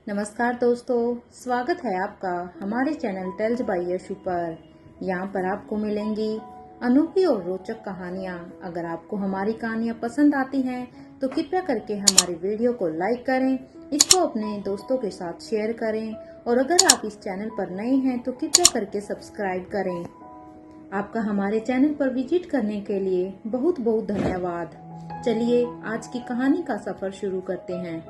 नमस्कार दोस्तों, स्वागत है आपका हमारे चैनल टेल्स बाय यशु पर। यहाँ पर आपको मिलेंगी अनोखी और रोचक कहानियाँ। अगर आपको हमारी कहानियाँ पसंद आती हैं तो कृपया करके हमारी वीडियो को लाइक करें, इसको अपने दोस्तों के साथ शेयर करें और अगर आप इस चैनल पर नए हैं तो कृपया करके सब्सक्राइब करें। आपका हमारे चैनल पर विजिट करने के लिए बहुत बहुत धन्यवाद। चलिए आज की कहानी का सफर शुरू करते हैं।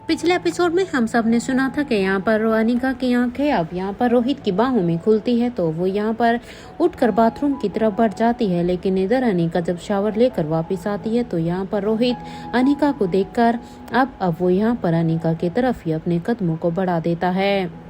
पिछले एपिसोड में हम सब ने सुना था कि यहाँ पर अनिका की आंखें अब यहाँ पर रोहित की बाहों में खुलती है, तो वो यहाँ पर उठकर बाथरूम की तरफ बढ़ जाती है। लेकिन इधर अनिका जब शावर लेकर वापस आती है तो यहाँ पर रोहित अनिका को देखकर अब वो यहाँ पर अनिका की तरफ ही अपने कदमों को बढ़ा देता है।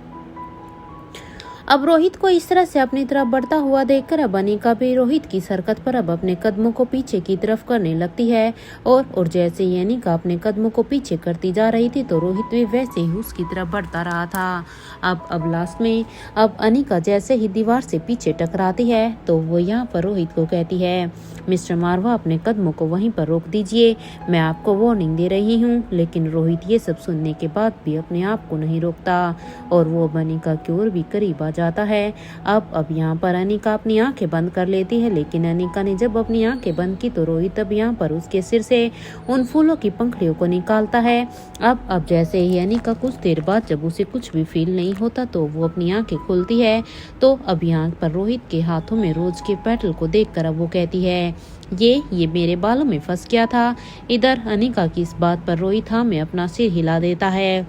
अब रोहित को इस तरह से अपनी तरफ बढ़ता हुआ देखकर अब अनिका भी रोहित की हरकत पर अब अपने कदमों को पीछे की तरफ करने लगती है और जैसे ही अनिका अपने कदमों को पीछे करती जा रही थी तो रोहित भी वैसे ही उसकी तरफ बढ़ता रहा था। अब लास्ट में अब अनिका जैसे ही दीवार से पीछे टकराती है तो वो यहाँ पर रोहित को कहती है, मिस्टर मारवा अपने कदमों को वहीं पर रोक दीजिए, मैं आपको वार्निंग दे रही हूँ। लेकिन रोहित ये सब सुनने के बाद भी अपने आप को नहीं रोकता और वो अनिका की ओर भी करीब आ जाता है। अब यहाँ पर अनिका अपनी आंखें बंद कर लेती है, लेकिन अनिका ने जब अपनी आंखें बंद की तो रोहित अब यहाँ पर उसके सिर से उन फूलों की पंखड़ियों को निकालता है। अब जैसे ही अनिका कुछ देर बाद जब उसे कुछ भी फील नहीं होता तो वो अपनी आंखें खोलती है तो अब यहाँ पर रोहित के हाथों में रोज के पेटल को देखकर अब वो कहती है, ये मेरे बालों में फंस गया था। इधर अनिका की इस बात पर रोहित हाँ में अपना सिर हिला देता है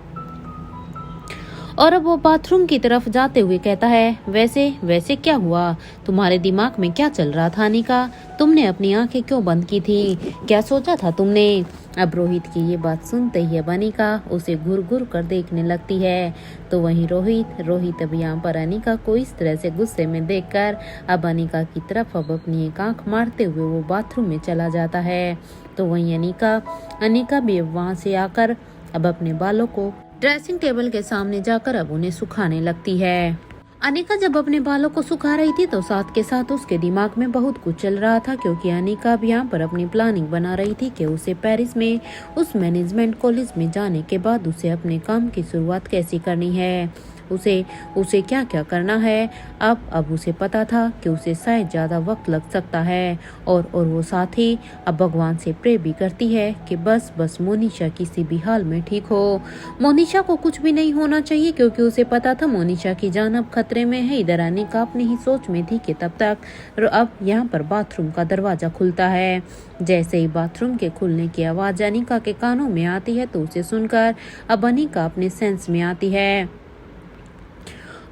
और अब वो बाथरूम की तरफ जाते हुए कहता है, वैसे क्या हुआ? तुम्हारे दिमाग में क्या चल रहा था अनिका? तुमने अपनी आंखें क्यों बंद की थी? क्या सोचा था तुमने? अब रोहित की ये बात सुनते ही अब अनिका उसे घूर घूर कर देखने लगती है। तो वहीं रोहित अब यहाँ पर अनिका को इस तरह से गुस्से में देखकर अब अनिका की तरफ अब अपनी एक आंख मारते हुए वो बाथरूम में चला जाता है। तो वहीं अनिका भी अब वहाँ से आकर अब अपने बालों को ड्रेसिंग टेबल के सामने जाकर अब उन्हें सुखाने लगती है। अनिका जब अपने बालों को सुखा रही थी तो साथ के साथ उसके दिमाग में बहुत कुछ चल रहा था, क्योंकि अनिका अब यहाँ पर अपनी प्लानिंग बना रही थी कि उसे पेरिस में उस मैनेजमेंट कॉलेज में जाने के बाद उसे अपने काम की शुरुआत कैसे करनी है, उसे क्या क्या करना है। अब उसे पता था कि उसे शायद ज्यादा वक्त लग सकता है और वो साथ ही अब भगवान से प्रे भी करती है कि बस मोनिशा किसी भी हाल में ठीक हो। मोनिशा को कुछ भी नहीं होना चाहिए, क्योंकि उसे पता था मोनिशा की जान अब खतरे में है। इधर अनिका अपनी ही सोच में थी कि तब तक अब यहाँ पर बाथरूम का दरवाजा खुलता है। जैसे ही बाथरूम के खुलने की आवाज अनिका के कानों में आती है तो उसे सुनकर अब अनिका अपने सेंस में आती है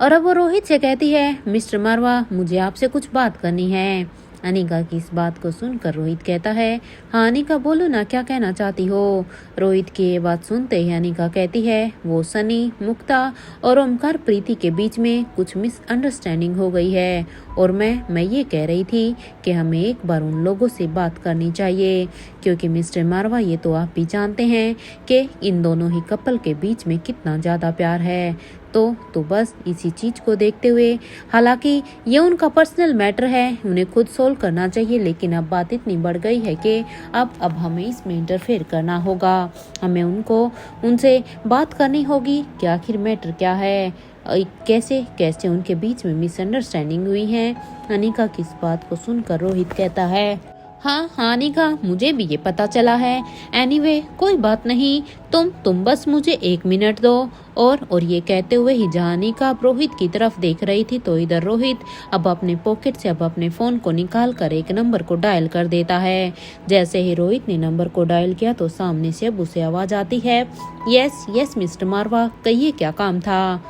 और अब वो रोहित से कहती है, मिस्टर मारवा मुझे आपसे कुछ बात करनी है। अनिका की इस बात को सुनकर रोहित कहता है, हाँ अनिका बोलो ना, क्या कहना चाहती हो? रोहित की ये बात सुनते ही अनिका कहती है, वो सनी, मुक्ता और ओमकार प्रीति के बीच में कुछ मिसअंडरस्टैंडिंग हो गई है और मैं ये कह रही थी कि हमें एक बार उन लोगों से बात करनी चाहिए, क्योंकि मिस्टर मारवा ये तो आप भी जानते हैं कि इन दोनों ही कपल के बीच में कितना ज्यादा प्यार है। तो बस इसी चीज को देखते हुए, हालांकि ये उनका पर्सनल मैटर है, उन्हें खुद सोल्व करना चाहिए, लेकिन अब बात इतनी बढ़ गई है कि अब हमें इसमें इंटरफेयर करना होगा। हमें उनसे बात करनी होगी कि आखिर मैटर क्या है, कैसे उनके बीच में मिसअंडरस्टैंडिंग हुई है। अनिका की इस बात को सुनकर रोहित कहता है, हाँ अनिका मुझे भी ये पता चला है। एनीवे कोई बात नहीं, तुम बस मुझे 1 मिनट दो। और ये कहते हुए ही जहाँ अनिका अब रोहित की तरफ देख रही थी तो इधर रोहित अब अपने पॉकेट से अब अपने फोन को निकाल कर एक नंबर को डायल कर देता है। जैसे ही रोहित ने नंबर को डायल किया तो सामने से अब उसे आवाज आती है, यस मिस्टर मारवा कहिए क्या काम था।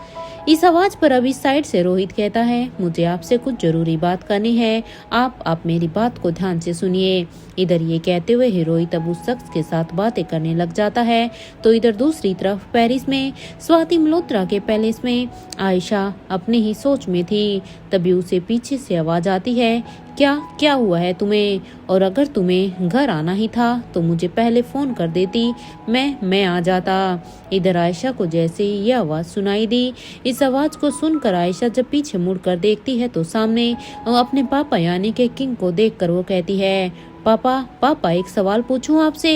इस आवाज पर अब इस साइड से रोहित कहता है, मुझे आपसे कुछ जरूरी बात करनी है, आप मेरी बात को ध्यान से सुनिए। इधर ये कहते हुए ही रोहित अब उस शख्स के साथ बातें करने लग जाता है। तो इधर दूसरी तरफ पेरिस में स्वाति मल्होत्रा के पैलेस में आयशा अपनी ही सोच में थी। तभी उसे पीछे से आवाज आती है, क्या हुआ है तुम्हें? और अगर तुम्हें घर आना ही था तो मुझे पहले फोन कर देती, मैं आ जाता। इधर आयशा को जैसे ही यह आवाज सुनाई दी, इस आवाज को सुनकर आयशा जब पीछे मुड़कर देखती है तो सामने अपने पापा यानी के किंग को देखकर वो कहती है, पापा पापा एक सवाल पूछूं आपसे।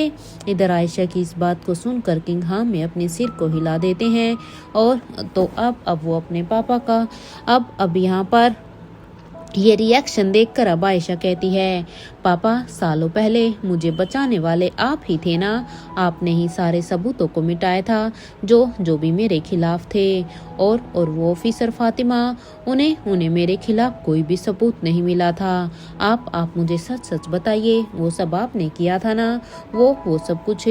इधर आयशा की इस बात को सुनकर किंग हाँ में अपने सिर को हिला देते हैं। और तो अब वो अपने पापा का अब यहाँ पर ये रिएक्शन देखकर अब आयशा कहती है, पापा सालों पहले मुझे बचाने वाले आप ही थे ना। आपने ही सारे सबूतों को मिटाया था जो भी मेरे खिलाफ थे। और वो ऑफिसर फातिमा, उन्हें मेरे खिलाफ कोई भी सबूत नहीं मिला था। आप मुझे सच सच बताइए, वो सब आपने किया था ना। वो सब कुछ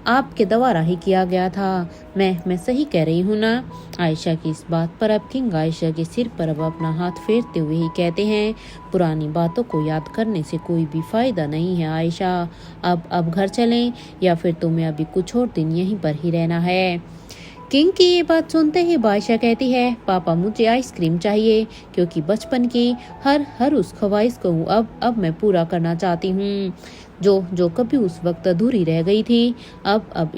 आपके द्वारा ही किया गया था। मैं सही कह रही हूँ ना। आयशा की इस बात पर अब किंग आयशा के सिर पर अब अपना हाथ फेरते हुए ही कहते हैं, पुरानी बातों को याद करने से कोई भी फायदा नहीं है आयशा। अब घर चलें या फिर तुम्हें अभी कुछ और दिन यहीं पर ही रहना है। किंग की ये बात सुनते ही आयशा कहती है, पापा मुझे आइसक्रीम चाहिए, क्योंकि बचपन की हर उस ख्वाहिश को अब मैं पूरा करना चाहती हूँ जो कभी उस वक्त अधूरी रह गई थी। अब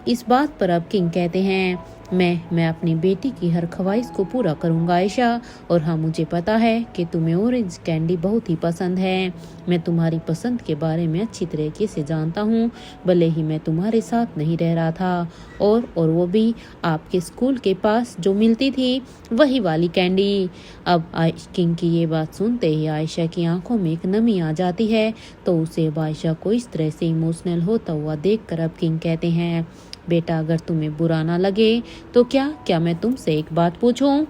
इस बात पर अब किंग कहते हैं, मैं अपनी बेटी की हर ख्वाहिश को पूरा करूंगा आयशा। और हाँ, मुझे पता है कि तुम्हें ऑरेंज कैंडी बहुत ही पसंद है। मैं तुम्हारी पसंद के बारे में अच्छी तरीके से जानता हूँ, भले ही मैं तुम्हारे साथ नहीं रह रहा था। और वो भी आपके स्कूल के पास जो मिलती थी वही वाली कैंडी। अब किंग की ये बात सुनते ही आयशा की आंखों में एक नमी आ जाती है। तो उसे आयशा को इस तरह से इमोशनल होता हुआ देखकर अब किंग कहते हैं, बेटा अगर तुम्हें बुरा ना लगे तो क्या मैं तुमसे एक बात पूछूं।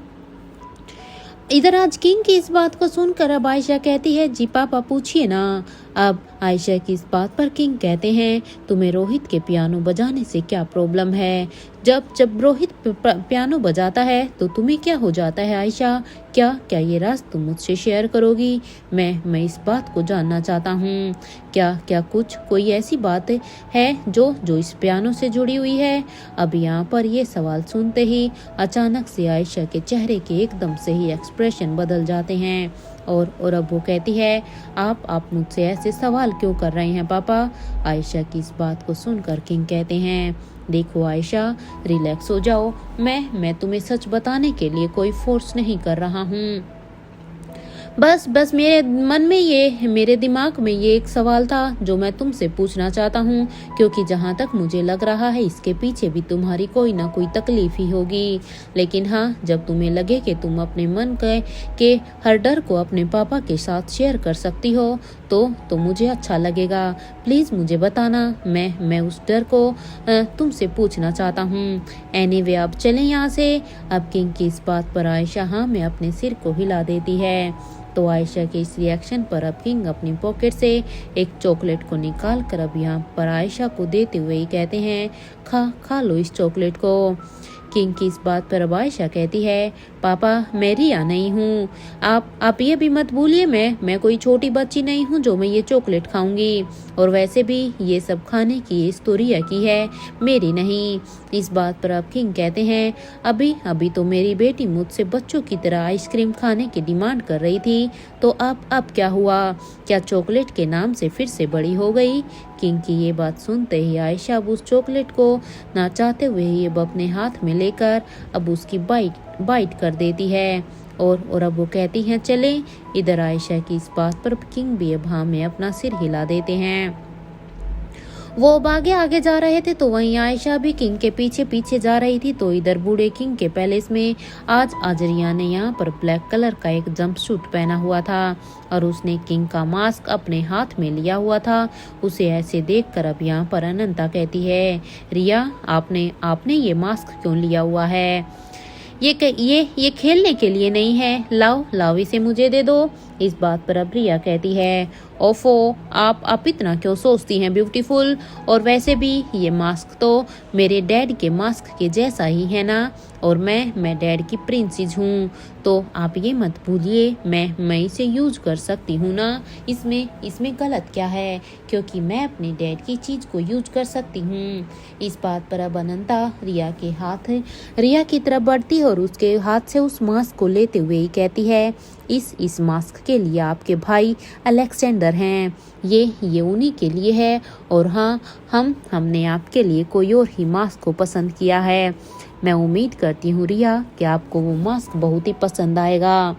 इधर आज किंग की इस बात को सुनकर अब आयशा कहती है, जी पापा पूछिए ना। अब आयशा की इस बात पर किंग कहते हैं, तुम्हें रोहित के पियानो बजाने से क्या प्रॉब्लम है। जब रोहित पियानो बजाता है तो तुम्हें क्या हो जाता है आयशा। क्या ये राज तुम मुझसे शेयर करोगी। मैं इस बात को जानना चाहता हूँ। क्या कोई ऐसी बात है जो इस पियानो से जुड़ी हुई है। अब यहाँ पर ये सवाल सुनते ही अचानक से आयशा के चेहरे के एकदम से ही एक्सप्रेशन बदल जाते हैं। और अब वो कहती है, आप मुझसे ऐसे सवाल क्यों कर रहे हैं पापा। आयशा की इस बात को सुनकर किंग कहते हैं, देखो आयशा, रिलैक्स हो जाओ। मैं तुम्हें सच बताने के लिए कोई फोर्स नहीं कर रहा हूँ। बस मेरे दिमाग में ये एक सवाल था जो मैं तुमसे पूछना चाहता हूँ, क्योंकि जहाँ तक मुझे लग रहा है इसके पीछे भी तुम्हारी कोई ना कोई तकलीफ ही होगी। लेकिन हाँ, जब तुम्हें लगे कि तुम अपने मन के हर डर को अपने पापा के साथ शेयर कर सकती हो तो मुझे अच्छा लगेगा। प्लीज मुझे बताना, मैं उस डर को तुमसे पूछना चाहता हूँ। एनीवे अब चलें यहाँ से। अब किंग की इस बात पर आयशा हाँ में अपने सिर को हिला देती है। तो आयशा के इस रिएक्शन पर अब किंग अपनी पॉकेट से एक चॉकलेट को निकाल कर अब यहाँ पर आयशा को देते हुए ही कहते हैं, खा लो इस चॉकलेट को। किंग की इस बात पर अब आयशा कहती है, पापा मैं रिया नहीं हूँ। आप ये भी मत भूलिए, मैं कोई छोटी बच्ची नहीं हूँ जो मैं ये चॉकलेट खाऊंगी। और वैसे भी ये सब खाने की इस तो रिया की है, मेरी नहीं। इस बात पर अब किंग कहते हैं, अभी तो मेरी बेटी मुझसे बच्चों की तरह आइसक्रीम खाने की डिमांड कर रही थी, तो अब क्या हुआ। क्या चॉकलेट के नाम से फिर से बड़ी हो गई। किंग की ये बात सुनते ही आयशा अब उस चॉकलेट को ना चाहते हुए ही अब अपने हाथ में लेकर अब उसकी बाइट कर देती है। और अब वो कहती हैं, चले। इधर आयशा की इस बात पर किंग भी अब हाँ में अपना सिर हिला देते हैं। वो अब आगे जा रहे थे तो वहीं आयशा भी किंग के पीछे जा रही थी। तो इधर बूढ़े किंग के पैलेस में आज रिया ने यहाँ पर ब्लैक कलर का एक जंप सूट पहना हुआ था और उसने किंग का मास्क अपने हाथ में लिया हुआ था। उसे ऐसे देखकर अब यहाँ पर अनंता कहती है, रिया आपने ये मास्क क्यों लिया हुआ है। ये खेलने के लिए नहीं है, लाओ इसे मुझे दे दो। इस बात पर अब रिया कहती है, ओफो आप इतना क्यों सोचती हैं ब्यूटीफुल। और वैसे भी ये मास्क तो मेरे डैड के मास्क के जैसा ही है ना। और मैं डैड की प्रिंसेस हूँ, तो आप ये मत भूलिए, मैं इसे यूज कर सकती हूँ ना। इसमें गलत क्या है, क्योंकि मैं अपने डैड की चीज को यूज कर सकती हूँ। इस बात पर अब अनंता रिया की तरफ बढ़ती है और उसके हाथ से उस मास्क को लेते हुए ही कहती है, इस मास्क के लिए आपके भाई अलेक्जेंडर हैं, ये उन्हीं के लिए है। और हाँ, हमने आपके लिए कोई और ही मास्क को पसंद किया है। मैं उम्मीद करती हूँ रिया कि आपको वो मास्क बहुत ही पसंद आएगा।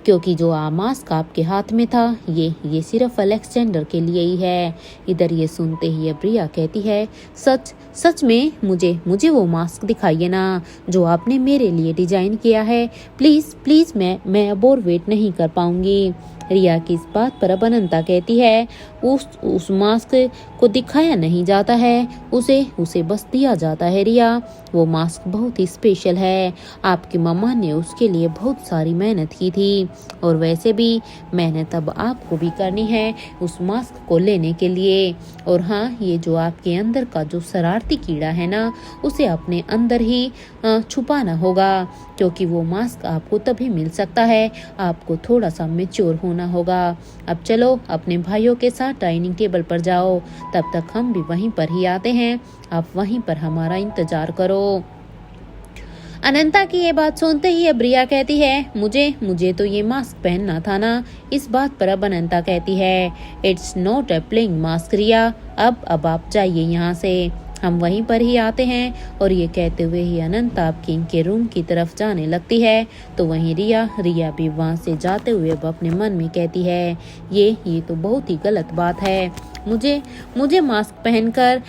क्योंकि जो मास्क आपके हाथ में था ये सिर्फ अलेक्जेंडर के लिए ही है। इधर ये सुनते ही अब रिया कहती है, सच सच में मुझे वो मास्क दिखाइए ना जो आपने मेरे लिए डिजाइन किया है। प्लीज प्लीज मैं अब और वेट नहीं कर पाऊंगी। रिया की इस बात पर अब अनंता कहती है, उस मास्क को दिखाया नहीं जाता है, उसे बस दिया जाता है रिया। वो मास्क बहुत ही स्पेशल है। आपकी मम्मा ने उसके लिए बहुत सारी मेहनत की थी और वैसे भी मेहनत अब आपको भी करनी है उस मास्क को लेने के लिए। और हाँ, ये जो आपके अंदर का जो शरारती कीड़ा है ना, उसे अपने अंदर ही छुपाना होगा, क्योंकि वो मास्क आपको तभी मिल सकता है। आपको थोड़ा सा मैच्योर होना होगा। अब चलो अपने भाइयों के साथ डाइनिंग टेबल पर जाओ, तब तक हम भी वहीं पर ही आते हैं। आप वहीं पर हमारा इंतजार करो। अनंता की ये बात सुनते ही अब रिया कहती है, मुझे तो ये मास्क पहनना था ना। इस बात पर अब अनंता कहती है, it's not a playing mask Riya, अब आप जाइए यहाँ से, हम वहीं पर ही आते हैं। और ये कहते हुए ही अनंता अब किंग के रूम की तरफ जाने लगती है। तो वहीं रिया भी वहाँ से जाते हुए अब अपने मन में कहती है, ये तो बहुत ही गलत बात है। मुझे मास्क पहनकर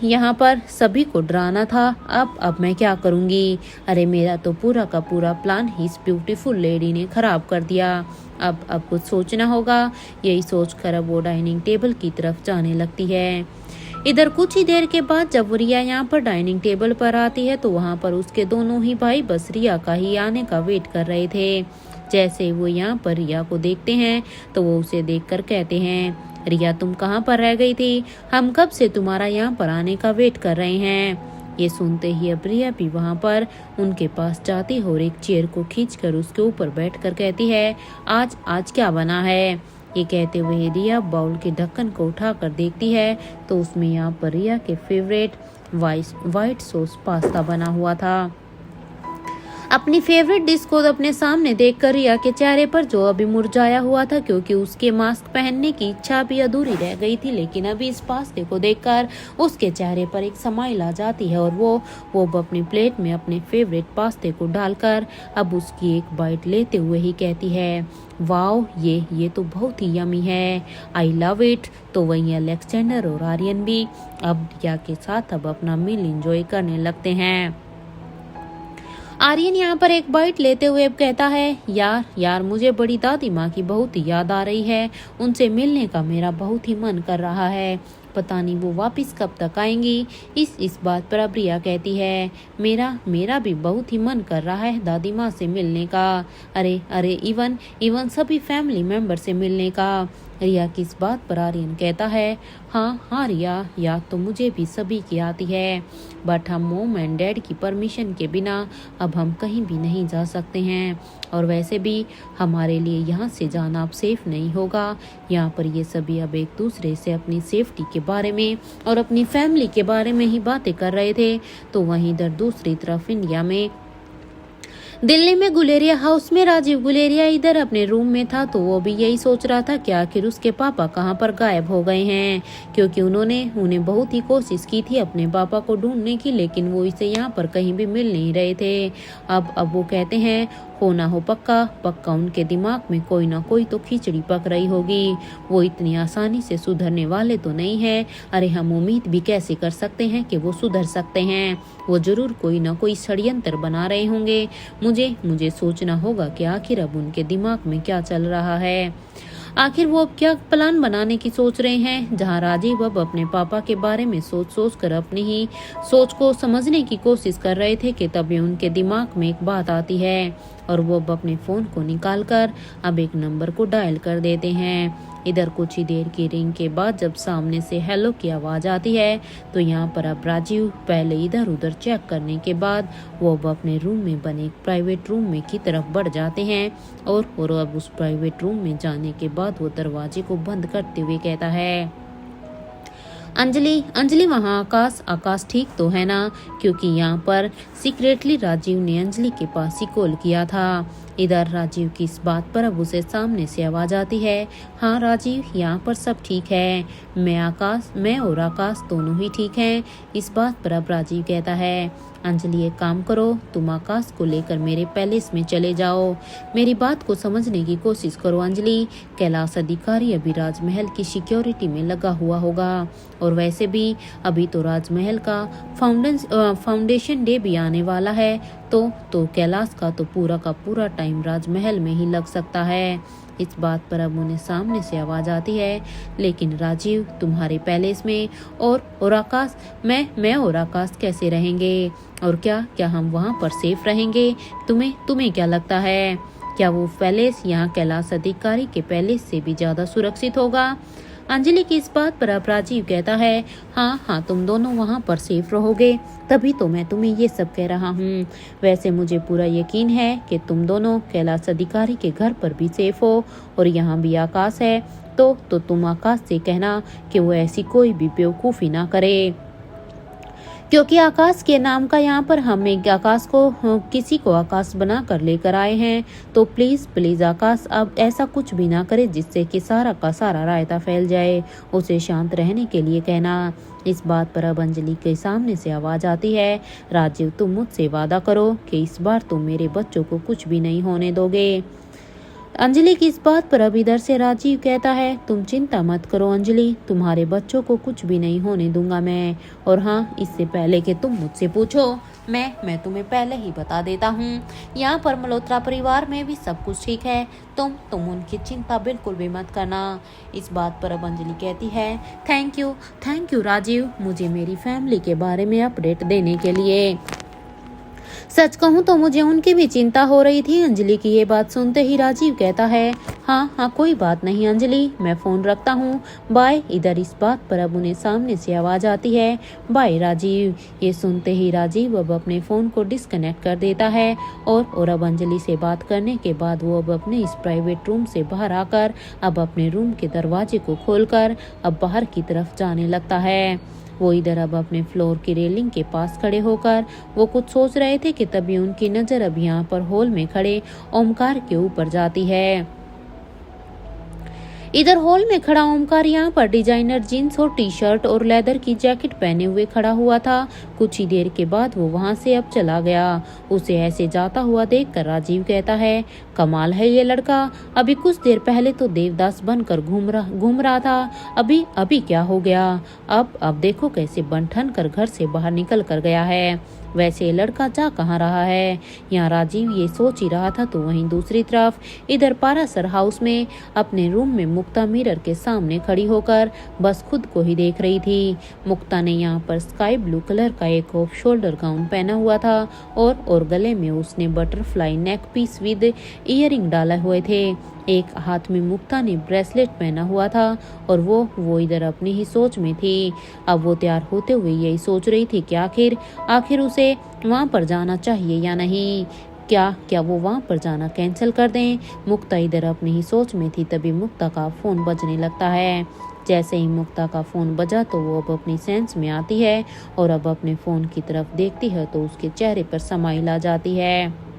यहाँ पर सभी को डराना था। अब मैं क्या करूँगी? अरे मेरा तो पूरा का पूरा प्लान ही इस ब्यूटीफुल लेडी ने खराब कर दिया। अब कुछ सोचना होगा। यही सोचकर अब वो डाइनिंग टेबल की तरफ जाने लगती है। इधर कुछ ही देर के बाद जब रिया यहाँ पर डाइनिंग टेबल पर आती है तो वहाँ पर उसके दोनों ही भाई बस रिया का ही आने का वेट कर रहे थे। जैसे वो यहाँ पर रिया को देखते हैं तो वो उसे देखकर कहते हैं, रिया तुम कहाँ पर रह गई थी? हम कब से तुम्हारा यहाँ पर आने का वेट कर रहे हैं। ये सुनते ही अब रिया भी वहाँ पर उनके पास जाती है और एक चेयर को खींचकर उसके ऊपर बैठकर कहती है, आज क्या बना है? ये कहते हुए रिया बाउल के ढक्कन को उठाकर देखती है तो उसमें यहाँ पर रिया के फेवरेट वाइट सॉस पास्ता बना हुआ था। अपनी फेवरेट डिश को अपने सामने देखकर रिया के चेहरे पर जो अभी मुरझाया हुआ था, क्योंकि उसके मास्क पहनने की इच्छा भी अधूरी रह गई थी, लेकिन अभी इस पास्ते को देखकर उसके चेहरे पर एक स्माइल आ जाती है और वो अपनी प्लेट में अपने फेवरेट पास्ते को डालकर अब उसकी एक बाइट लेते हुए ही कहती है, वाओ ये तो बहुत ही यमी है, आई लव इट। तो वहीं अलेक्जेंडर और आर्यन भी अब रिया के साथ अब अपना मील एंजॉय करने लगते हैं। आर्यन यहाँ पर एक बाइट लेते हुए अब कहता है, यार मुझे बड़ी दादी माँ की बहुत ही याद आ रही है। उनसे मिलने का मेरा बहुत ही मन कर रहा है। पता नहीं वो वापस कब तक आएंगी। इस बात पर अब रिया कहती है, मेरा भी बहुत ही मन कर रहा है दादी माँ से मिलने का। अरे इवन सभी फैमिली मेंबर से मिलने का। रिया की इस बात पर आर्यन कहता है, हाँ रिया, याद तो मुझे भी सभी की आती है, बट हम मॉम एंड डैड की परमिशन के बिना अब हम कहीं भी नहीं जा सकते हैं। और वैसे भी हमारे लिए यहाँ से जाना अब सेफ नहीं होगा। यहाँ पर ये सभी अब एक दूसरे से अपनी सेफ्टी के बारे में और अपनी फैमिली के बारे में ही बातें कर रहे थे। तो वहीं इधर दूसरी तरफ इंडिया में दिल्ली में गुलेरिया हाउस में राजीव गुलेरिया इधर अपने रूम में था। तो वो भी यही सोच रहा था कि आखिर उसके पापा कहाँ पर गायब हो गए हैं, क्योंकि उन्हें बहुत ही कोशिश की थी अपने पापा को ढूंढने की, लेकिन वो इसे यहाँ पर कहीं भी मिल नहीं रहे थे। अब वो कहते हैं, होना हो पक्का उनके दिमाग में कोई ना कोई तो खिचड़ी पक रही होगी। वो इतनी आसानी से सुधरने वाले तो नहीं है। अरे हम उम्मीद भी कैसे कर सकते हैं कि वो सुधर सकते हैं। वो जरूर कोई ना कोई षड्यंत्र बना रहे होंगे। मुझे सोचना होगा कि आखिर अब उनके दिमाग में क्या चल रहा है। आखिर वो अब क्या प्लान बनाने की सोच रहे हैं। जहां राजीव अब अपने पापा के बारे में सोच कर अपनी ही सोच को समझने की कोशिश कर रहे थे कि तभी उनके दिमाग में एक बात आती है और वो अब अपने फोन को निकालकर अब एक नंबर को डायल कर देते हैं। इधर कुछ ही देर की रिंग के बाद जब सामने से हेलो की आवाज आती है तो यहाँ पर अब राजीव पहले इधर उधर चेक करने के बाद वो अब अपने रूम में बने एक प्राइवेट रूम में की तरफ बढ़ जाते हैं और अब उस प्राइवेट रूम में जाने के बाद वो दरवाजे को बंद करते हुए कहता है, अंजलि वहाँ आकाश ठीक तो है ना? क्योंकि यहाँ पर सीक्रेटली राजीव ने अंजलि के पास ही कॉल किया था। इधर राजीव की इस बात पर अब उसे सामने से आवाज आती है, हाँ राजीव, यहाँ पर सब ठीक है, मैं और आकाश दोनों ही ठीक हैं। इस बात पर अब राजीव कहता है, अंजलि एक काम करो, तुम आकाश को लेकर मेरे पैलेस में चले जाओ। मेरी बात को समझने की कोशिश करो अंजलि, कैलाश अधिकारी अभी राजमहल की सिक्योरिटी में लगा हुआ होगा, और वैसे भी अभी तो राजमहल का फाउंडेशन डे भी आने वाला है, तो कैलाश का तो पूरा टाइम राजमहल में ही लग सकता है। इस बात पर अब उन्हें सामने से आवाज आती है, लेकिन राजीव तुम्हारे पैलेस में और आकाश, मैं और आकाश कैसे रहेंगे, और क्या हम वहाँ पर सेफ रहेंगे? तुम्हें क्या लगता है, क्या वो पैलेस यहाँ कैलाश अधिकारी के पैलेस से भी ज्यादा सुरक्षित होगा? अंजलि की इस बात पर अब राजीव कहता है, हाँ तुम दोनों वहाँ पर सेफ रहोगे, तभी तो मैं तुम्हें ये सब कह रहा हूँ। वैसे मुझे पूरा यकीन है कि तुम दोनों कैलाश अधिकारी के घर पर भी सेफ हो, और यहाँ भी आकाश है, तो तुम आकाश से कहना कि वो ऐसी कोई भी बेवकूफ़ी ना करे, क्योंकि आकाश के नाम का यहाँ पर हम एक आकाश को किसी को आकाश बना कर लेकर आए हैं। तो प्लीज आकाश अब ऐसा कुछ भी ना करे जिससे कि सारा का सारा रायता फैल जाए। उसे शांत रहने के लिए कहना। इस बात पर अब अंजलि के सामने से आवाज आती है, राजीव तुम मुझसे वादा करो कि इस बार तुम मेरे बच्चों को कुछ भी नहीं होने दोगे। अंजलि की इस बात पर अब इधर से राजीव कहता है, तुम चिंता मत करो अंजलि, तुम्हारे बच्चों को कुछ भी नहीं होने दूंगा मैं। और हाँ, इससे पहले कि तुम मुझसे पूछो, मैं तुम्हें पहले ही बता देता हूँ, यहाँ पर मल्होत्रा परिवार में भी सब कुछ ठीक है, तुम उनकी चिंता बिल्कुल भी मत करना। इस बात पर अब अंजलि कहती है, थैंक यू राजीव, मुझे मेरी फैमिली के बारे में अपडेट देने के लिए। सच कहूँ तो मुझे उनकी भी चिंता हो रही थी। अंजलि की ये बात सुनते ही राजीव कहता है, हाँ कोई बात नहीं अंजलि, मैं फोन रखता हूँ, बाय। इधर इस बात पर अब उन्हें सामने से आवाज आती है, बाय राजीव। ये सुनते ही राजीव अब अपने फोन को डिस्कनेक्ट कर देता है, और अब अंजलि से बात करने के बाद वो अब अपने इस प्राइवेट रूम से बाहर आकर अब अपने रूम के दरवाजे को खोलकर अब बाहर की तरफ जाने लगता है। वो इधर अब अपने फ्लोर की रेलिंग के पास खड़े होकर वो कुछ सोच रहे थे कि तभी उनकी नजर अब यहाँ पर हॉल में खड़े ओमकार के ऊपर जाती है। इधर हॉल में खड़ा ओमकार यहाँ पर डिजाइनर जीन्स और टी शर्ट और लेदर की जैकेट पहने हुए खड़ा हुआ था। कुछ ही देर के बाद वो वहाँ से अब चला गया। उसे ऐसे जाता हुआ देखकर राजीव कहता है, कमाल है ये लड़का, अभी कुछ देर पहले तो देवदास बनकर घूम रहा था, अभी क्या हो गया? अब देखो कैसे बन ठन कर घर से बाहर निकल कर गया है। वैसे ये लड़का जा कहाँ रहा है? यहाँ राजीव ये सोच ही रहा था तो वहीं दूसरी तरफ इधर पारासर हाउस में अपने रूम में मुक्ता मिरर के सामने खड़ी होकर बस खुद को ही देख रही थी। मुक्ता ने यहाँ पर स्काई ब्लू कलर का एक ऑफ शोल्डर गाउन पहना हुआ था और गले में उसने butterfly neck peace with earring डाले हुए थे। एक हाथ में मुक्ता ने ब्रेसलेट पहना हुआ था और वो इधर अपनी ही सोच में थी। अब वो तैयार होते हुए यही सोच रही थी कि आखिर उसे वहाँ पर जाना चाहिए या नहीं। क्या वो वहाँ पर जाना कैंसिल कर दें? मुक्ता इधर अपनी ही सोच में थी, तभी मुक्ता का फोन बजने लगता है। जैसे ही मुक्ता का फोन बजा तो वो अब अपनी सेंस में आती है और अब अपने फोन की तरफ देखती है तो उसके चेहरे पर स्माइल आ जाती है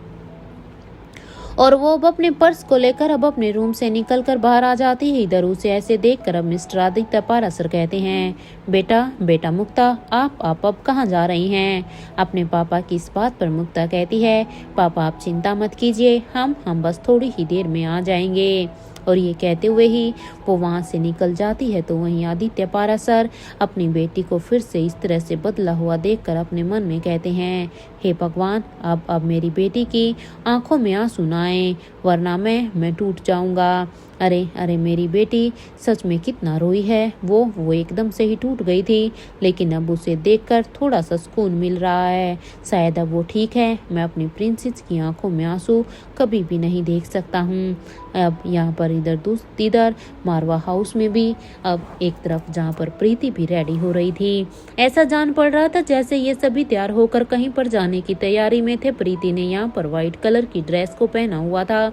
और वो अब अपने पर्स को लेकर अब अपने रूम से निकलकर बाहर आ जाती है। इधर उसे ऐसे देखकर अब मिस्टर आदित्य पारासर कहते हैं, बेटा मुक्ता, आप अब कहाँ जा रही हैं? अपने पापा की इस बात पर मुक्ता कहती है, पापा आप चिंता मत कीजिए, हम बस थोड़ी ही देर में आ जाएंगे। और ये कहते हुए ही वो वहाँ से निकल जाती है तो वहीं आदित्य पारासर अपनी बेटी को फिर से इस तरह से बदला हुआ देखकर अपने मन में कहते हैं, हे भगवान, अब मेरी बेटी की आंखों में आंसू न आए, वरना मैं टूट जाऊंगा। अरे मेरी बेटी सच में कितना रोई है। वो एकदम से ही टूट गई थी, लेकिन अब उसे देखकर थोड़ा सा सुकून मिल रहा है। शायद अब वो ठीक है। मैं अपनी प्रिंसेस की आंखों में आंसू कभी भी नहीं देख सकता हूँ। अब यहाँ पर इधर मारवा हाउस में भी अब एक तरफ जहाँ पर प्रीति भी रेडी हो रही थी, ऐसा जान पड़ रहा था जैसे ये सभी तैयार होकर कहीं पर जाने की तैयारी में थे। प्रीति ने यहाँ पर व्हाइट कलर की ड्रेस को पहना हुआ था।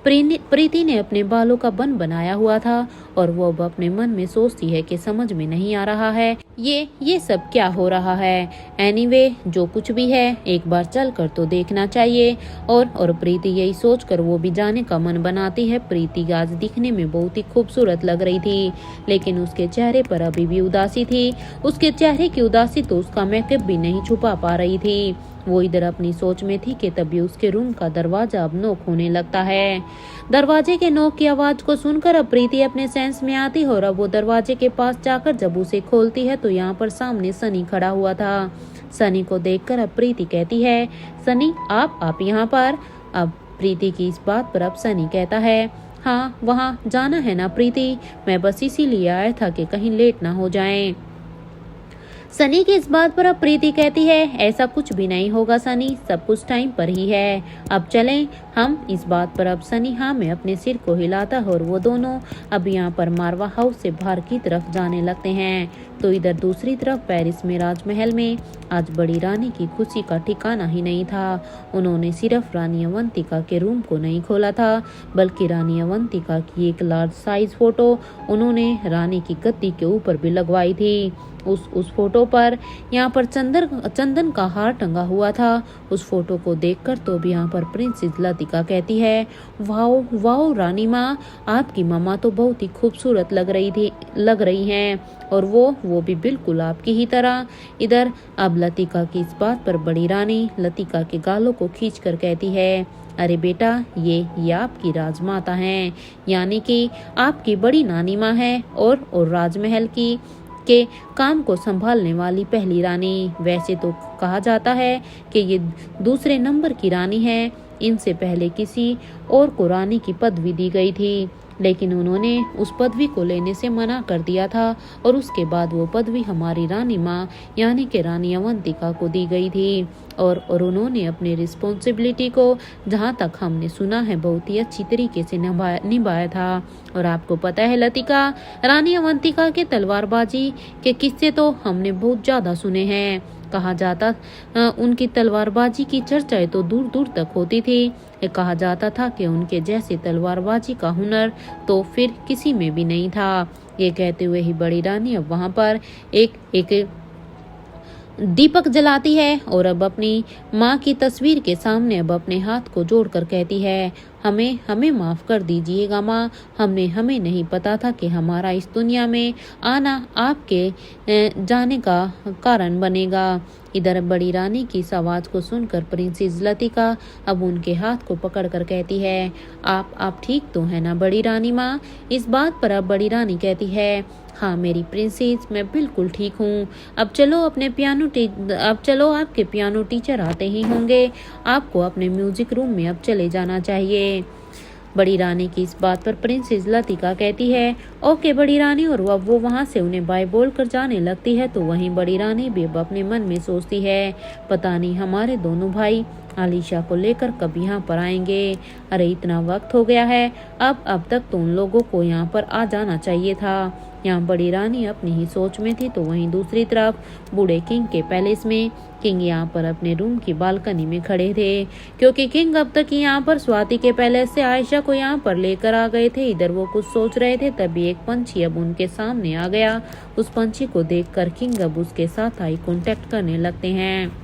प्रीति ने अपने बालों का बन बनाया हुआ था और वो अब अपने मन में सोचती है कि समझ में नहीं आ रहा है ये सब क्या हो रहा है। एनीवे, जो कुछ भी है एक बार चल कर तो देखना चाहिए। और प्रीति यही सोचकर वो भी जाने का मन बनाती है। प्रीति आज दिखने में बहुत ही खूबसूरत लग रही थी, लेकिन उसके चेहरे पर अभी भी उदासी थी। उसके चेहरे की उदासी तो उसका मेकअप भी नहीं छुपा पा रही थी। वो इधर अपनी सोच में थी कि तभी उसके रूम का दरवाजा अब नॉक होने लगता है। दरवाजे के नॉक की आवाज को सुनकर अब प्रीति अपने सेंस में आती है और अब वो दरवाजे के पास जाकर जब उसे खोलती है तो यहाँ पर सामने सनी खड़ा हुआ था। सनी को देखकर अब प्रीति कहती है, सनी आप यहाँ पर। अब प्रीति की इस बात पर अब सनी कहता है, हाँ वहाँ जाना है ना प्रीति, मैं बस इसीलिए आया था कि कहीं लेट ना हो जाए। सनी की इस बात पर अब प्रीति कहती है, ऐसा कुछ भी नहीं होगा सनी, सब कुछ टाइम पर ही है, अब चलें हम। इस बात पर अब सनी हाँ में अपने सिर को हिलाता है और वो दोनों अब यहाँ पर मारवा हाउस से बाहर की तरफ जाने लगते हैं। तो इधर दूसरी तरफ पेरिस में राजमहल में आज बड़ी रानी की खुशी का ठिकाना ही नहीं था। उन्होंने सिर्फ रानी अवंतिका के रूम को नहीं खोला था, बल्कि रानी अवंतिका की एक लार्ज साइज फोटो उन्होंने रानी की गद्दी के ऊपर भी लगवाई थी। उस फोटो पर यहाँ पर चंदन का हार टंगा हुआ था। उस फोटो को देखकर तो भी यहाँ पर प्रिंसेस लतिका कहती है, वाओ वाओ रानी माँ, आपकी मम्मा तो बहुत ही खूबसूरत लग रही हैं और वो भी बिल्कुल आपकी ही तरह। इधर अब लतिका की इस बात पर बड़ी रानी लतिका के गालों को खींचकर कहती है, अरे बेटा ये आपकी राजमाता हैं, यानी कि आपकी बड़ी नानी माँ है और राजमहल के काम को संभालने वाली पहली रानी। वैसे तो कहा जाता है कि ये दूसरे नंबर की रानी है, इनसे पहले किसी और को रानी की पदवी दी गई थी, लेकिन उन्होंने उस पदवी को लेने से मना कर दिया था और उसके बाद वो पदवी हमारी रानी माँ यानी कि रानी अवंतिका को दी गई थी और उन्होंने अपनी रिस्पॉन्सिबिलिटी को जहाँ तक हमने सुना है बहुत ही अच्छी तरीके से निभाया था। और आपको पता है लतिका, रानी अवंतिका के तलवारबाजी के किस्से तो हमने बहुत ज्यादा सुने हैं। कहा जाता उनकी तलवारबाजी की चर्चाएं तो दूर दूर तक होती थी। कहा जाता था कि उनके जैसे तलवारबाजी का हुनर तो फिर किसी में भी नहीं था। ये कहते हुए ही बड़ी रानी अब वहां पर एक दीपक जलाती है और अब अपनी माँ की तस्वीर के सामने अब अपने हाथ को जोड़कर कहती है, हमें माफ कर दीजिएगा माँ, हमें नहीं पता था कि हमारा इस दुनिया में आना आपके जाने का कारण बनेगा। इधर बड़ी रानी की इस आवाज को सुनकर प्रिंसेस लतिका अब उनके हाथ को पकड़कर कहती है, आप ठीक तो है ना बड़ी रानी माँ। इस बात पर अब बड़ी रानी कहती है, हाँ मेरी प्रिंसेस, मैं बिल्कुल ठीक हूँ। अब चलो आपके पियानो टीचर आते ही होंगे, आपको अपने म्यूजिक रूम में अब चले जाना चाहिए। बड़ी रानी की इस बात पर प्रिंसेस लतिका कहती है, ओके बड़ी रानी, और अब वो वहां से उन्हें बाय बोल कर जाने लगती है। तो वहीं बड़ी रानी भी अब अपने मन में सोचती है, पता नहीं हमारे दोनों भाई आलिशा को लेकर कब यहाँ पर आएंगे। अरे इतना वक्त हो गया है, अब तक तो उन लोगों को यहाँ पर आ जाना चाहिए था। यहाँ बड़ी रानी अपनी ही सोच में थी। तो वहीं दूसरी तरफ बूढ़े किंग के पैलेस में किंग यहाँ पर अपने रूम की बालकनी में खड़े थे, क्योंकि किंग अब तक यहाँ पर स्वाति के पैलेस से आयशा को यहाँ पर लेकर आ गए थे। इधर वो कुछ सोच रहे थे, तभी एक पंछी अब उनके सामने आ गया। उस पंछी को देखकर किंग अब उसके साथ आई कांटेक्ट करने लगते हैं।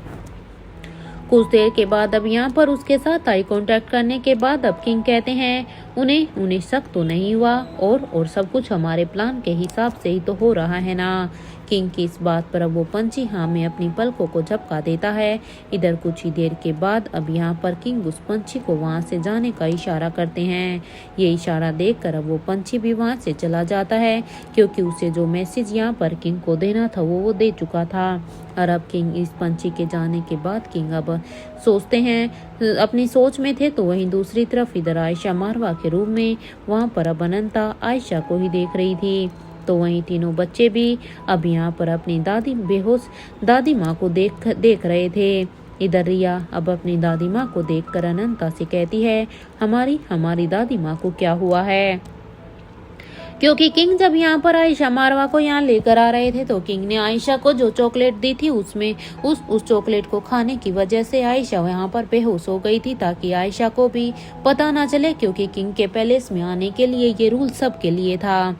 कुछ देर के बाद अब यहाँ पर उसके साथ आई कांटेक्ट करने के बाद अब किंग कहते हैं, उन्हें शक तो नहीं हुआ और सब कुछ हमारे प्लान के हिसाब से ही तो हो रहा है ना। किंग की इस बात पर अब वो पंछी हाँ में अपनी पलकों को झपका देता है। इधर कुछ ही देर के बाद अब यहाँ पर किंग उस पंछी को वहाँ से जाने का इशारा करते हैं। ये इशारा देखकर अब वो पंछी भी वहाँ से चला जाता है, क्योंकि उसे जो मैसेज यहाँ पर किंग को देना था वो दे चुका था। और अब किंग इस पंछी के जाने के बाद किंग अब सोचते हैं, अपनी सोच में थे। तो वहीं दूसरी तरफ इधर आयशा मारवा के रूम में वहाँ पर अब अनंता आयशा को ही देख रही थी। तो वहीं तीनों बच्चे भी अब यहाँ पर अपनी बेहोश दादी माँ को देख रहे थे। इधर रिया अब अपनी दादी माँ को देखकर अनंता से कहती है, हमारी दादी माँ को क्या हुआ है। क्योंकि किंग जब यहाँ पर आयशा मारवा को यहाँ लेकर आ रहे थे तो किंग ने आयशा को जो चॉकलेट दी थी उसमें उस चॉकलेट को खाने की वजह से आयशा यहाँ पर बेहोश हो गई थी, ताकि आयशा को भी पता ना चले, क्योंकि किंग के पैलेस में आने के लिए ये रूल सबके लिए था।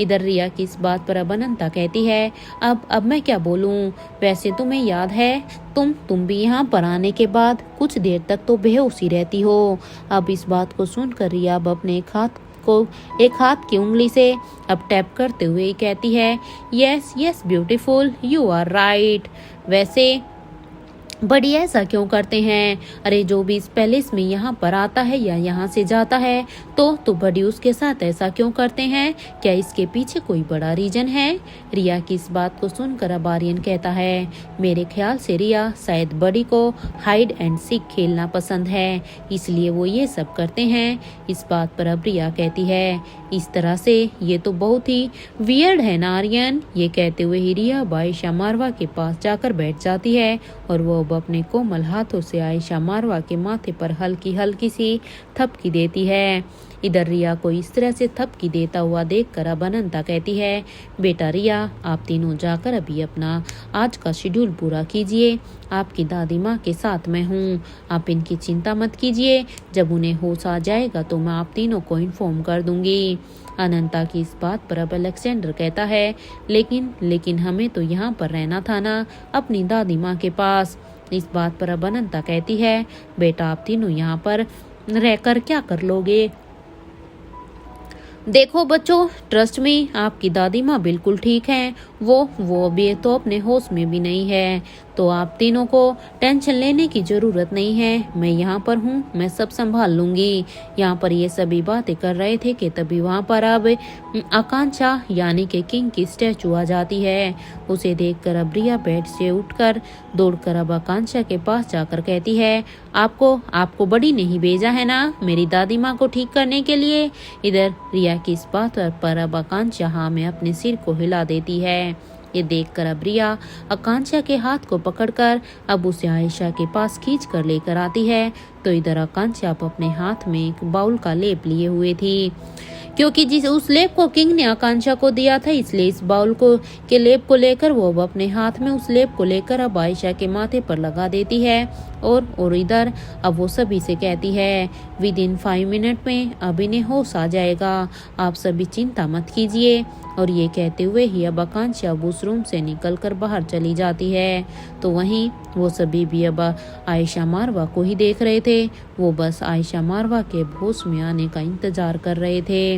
इधर रिया की इस बात पर अब अनंता कहती है, अब मैं क्या बोलूं, वैसे तुम्हें याद है तुम भी यहाँ पर आने के बाद कुछ देर तक तो बेहोश ही रहती हो। अब इस बात को सुनकर रिया अब अपने एक हाथ की उंगली से अब टैप करते हुए कहती है, yes beautiful, you are right. वैसे बड़ी ऐसा क्यों करते हैं? अरे जो भी इस पैलेस में यहाँ पर आता है या यहाँ से जाता है तो बड़ी उसके साथ ऐसा क्यों करते हैं? क्या इसके पीछे कोई बड़ा रीजन है? रिया की इस बात को सुनकर अब आर्यन कहता है, मेरे ख्याल से रिया शायद बड़ी को हाइड एंड सीक खेलना पसंद है, इसलिए वो ये सब करते हैं। इस बात पर अब रिया कहती है, इस तरह से ये तो बहुत ही वियर्ड है ना आर्यन। ये कहते हुए ही रिया आयशा मारवा के पास जाकर बैठ जाती है और वो अपने कोमल हाथों से आयशा मारवा के माथे पर हल्की हल्की सी थपकी देती है। इधर रिया को इस तरह से थपकी देता हुआ देखकर अब अनंता कहती है, बेटा रिया, आप तीनों जाकर अभी अपना आज का शेड्यूल पूरा कीजिए, आपकी दादी माँ के साथ मैं हूँ, आप इनकी चिंता मत कीजिए, जब उन्हें होश आ जाएगा तो मैं आप तीनों को इन्फॉर्म कर दूंगी। अनंता की इस बात पर अब अलेक्जेंडर कहता है, लेकिन हमें तो यहाँ पर रहना था ना, अपनी दादी माँ के पास। इस बात पर अब अनंता कहती है, बेटा आप तीनों यहाँ पर रहकर क्या कर लोगे? देखो बच्चों, ट्रस्ट में आपकी दादी माँ बिल्कुल ठीक हैं, वो अभी तो अपने होश में भी नहीं है, तो आप तीनों को टेंशन लेने की जरूरत नहीं है, मैं यहाँ पर हूँ, मैं सब संभाल लूंगी। यहाँ पर ये सभी बातें कर रहे थे कि तभी वहाँ पर अब आकांक्षा यानी कि किंग की स्टैचू आ जाती है। उसे देखकर अब रिया बेड से उठकर दौड़कर अब आकांक्षा के पास जाकर कहती है, आपको बड़ी नहीं भेजा है ना मेरी दादी माँ को ठीक करने के लिए? इधर रिया की इस बात पर अब आकांक्षा हाँ में अपने सिर को हिला देती है। ये देखकर अब रिया आकांक्षा के हाथ को पकड़कर अब उसे आयशा के पास खींच कर लेकर आती है। तो इधर आकांक्षा अपने हाथ में एक बाउल का लेप लिए हुए थी, क्योंकि उस लेप को किंग ने आकांक्षा को दिया था, इसलिए इस बाउल के लेप को लेकर वो अब अपने हाथ में उस लेप को लेकर अब आयशा के माथे पर लगा देती है और इधर अब वो सभी से कहती है, विद इन 5 मिनट में अब इन्हें होश आ जाएगा, आप सभी चिंता मत कीजिए। और ये कहते हुए ही अब आकांक्षा उस रूम से निकलकर बाहर चली जाती है। तो वहीं वो सभी भी अब आयशा मारवा को ही देख रहे थे, वो बस आयशा मारवा के होश में आने का इंतजार कर रहे थे।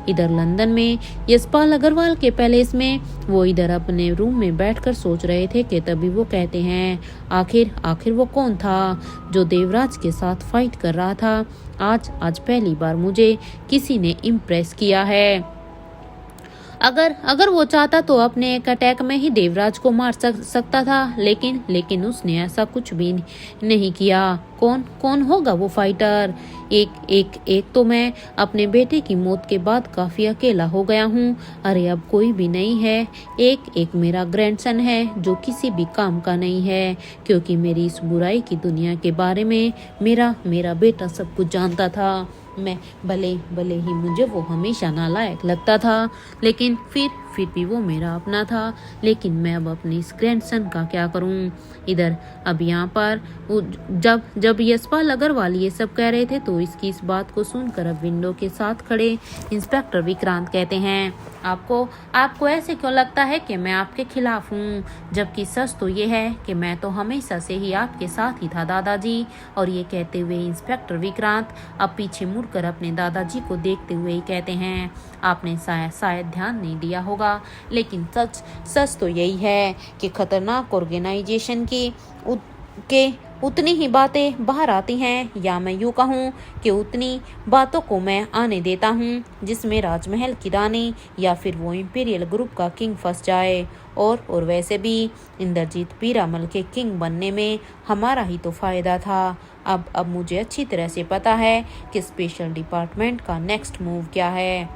इधर लंदन में यशपाल अग्रवाल के पैलेस में वो इधर अपने रूम में बैठकर सोच रहे थे कि तभी वो कहते हैं, आखिर वो कौन था जो देवराज के साथ फाइट कर रहा था? आज पहली बार मुझे किसी ने इम्प्रेस किया है। अगर वो चाहता तो अपने एक अटैक में ही देवराज को मार सकता था, लेकिन उसने ऐसा कुछ भी नहीं किया। कौन होगा वो फाइटर? एक तो मैं अपने बेटे की मौत के बाद काफी अकेला हो गया हूँ। अरे अब कोई भी नहीं है। एक मेरा ग्रैंडसन है जो किसी भी काम का नहीं है, क्योंकि मेरी इस बुराई की दुनिया के बारे में मेरा बेटा सब कुछ जानता था। मैं भले ही मुझे वो हमेशा नालायक लगता था, लेकिन फिर भी वो मेरा अपना था। लेकिन मैं अब अपने इस ग्रैंडसन का क्या करूं? इधर अब यहाँ पर जब यशपाल अग्रवाल ये सब कह रहे थे तो इसकी इस बात को सुनकर अब विंडो के साथ खड़े इंस्पेक्टर विक्रांत कहते हैं, आपको ऐसे क्यों लगता है कि मैं आपके खिलाफ हूँ, जबकि सच तो ये है कि मैं तो हमेशा से ही आपके साथ ही था दादाजी। और ये कहते हुए इंस्पेक्टर विक्रांत अब पीछे मुड़कर अपने दादाजी को देखते हुए ही कहते हैं, आपने शायद ध्यान नहीं दिया होगा, लेकिन सच तो यही है कि खतरनाक ऑर्गेनाइजेशन के उतनी ही बातें बाहर आती हैं, या मैं यूँ कहूँ कि उतनी बातों को मैं आने देता हूँ जिसमें राजमहल की रानी या फिर वो इंपीरियल ग्रुप का किंग फंस जाए। और वैसे भी इंद्रजीत पीरामल के किंग बनने में हमारा ही तो फायदा था। अब मुझे अच्छी तरह से पता है कि स्पेशल डिपार्टमेंट का नेक्स्ट मूव क्या है।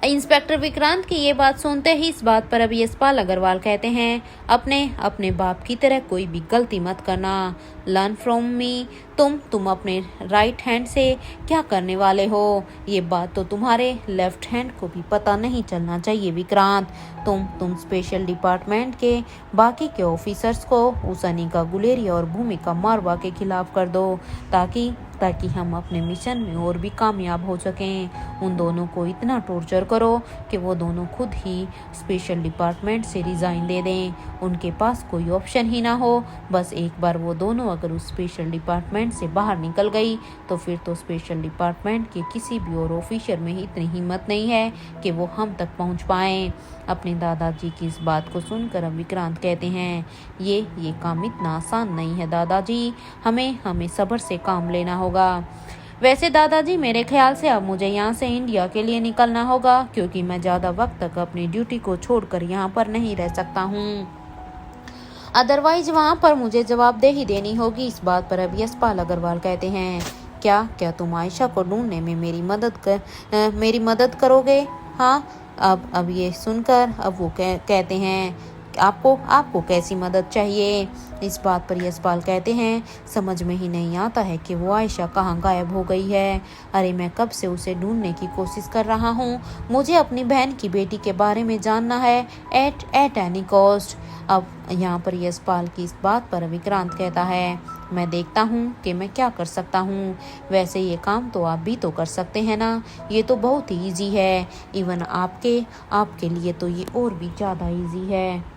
इंस्पेक्टर विक्रांत की ये बात सुनते ही इस बात पर अब यशपाल अग्रवाल कहते हैं, अपने बाप की तरह कोई भी गलती मत करना, लर्न फ्रॉम मी। तुम अपने राइट हैंड से क्या करने वाले हो, ये बात तो तुम्हारे लेफ्ट हैंड को भी पता नहीं चलना चाहिए विक्रांत। तुम स्पेशल डिपार्टमेंट के बाकी के ऑफिसर्स को उस अनिका गुलेरिया और भूमिका मारवा के खिलाफ कर दो, ताकि हम अपने मिशन में और भी कामयाब हो सकें। उन दोनों को इतना टॉर्चर करो कि वो दोनों खुद ही स्पेशल डिपार्टमेंट से रिजाइन दे दें, उनके पास कोई ऑप्शन ही ना हो। बस एक बार वो दोनों अगर उस स्पेशल डिपार्टमेंट से बाहर निकल गई तो फिर तो स्पेशल डिपार्टमेंट के किसी भी और ऑफिसर में इतनी हिम्मत नहीं है कि वो हम तक पहुंच पाएं। अपने दादाजी की इस बात को सुनकर अब विक्रांत कहते हैं, ये काम इतना आसान नहीं है दादाजी, हमें सब्र से काम लेना होगा। वैसे दादाजी मेरे ख्याल से अब मुझे यहाँ से इंडिया के लिए निकलना होगा, क्योंकि मैं ज़्यादा वक्त तक अपनी ड्यूटी को छोड़कर यहाँ पर नहीं रह सकता हूँ, अदरवाइज वहाँ पर मुझे जवाबदेही देनी होगी। इस बात पर अब यशपाल अग्रवाल कहते हैं, क्या तुम आयशा को ढूंढने में मेरी मदद करोगे? हाँ। अब ये सुनकर अब वो कहते हैं, आपको कैसी मदद चाहिए? इस बात पर यशपाल कहते हैं, समझ में ही नहीं आता है कि वो आयशा कहाँ गायब हो गई है। अरे मैं कब से उसे ढूंढने की कोशिश कर रहा हूँ, मुझे अपनी बहन की बेटी के बारे में जानना है एट एनी कॉस्ट। अब यहाँ पर यशपाल की इस बात पर विक्रांत कहता है, मैं देखता हूँ कि मैं क्या कर सकता हूँ। वैसे ये काम तो आप भी तो कर सकते हैं ना, ये तो बहुत ही ईजी है, इवन आपके लिए तो ये और भी ज़्यादा ईजी है।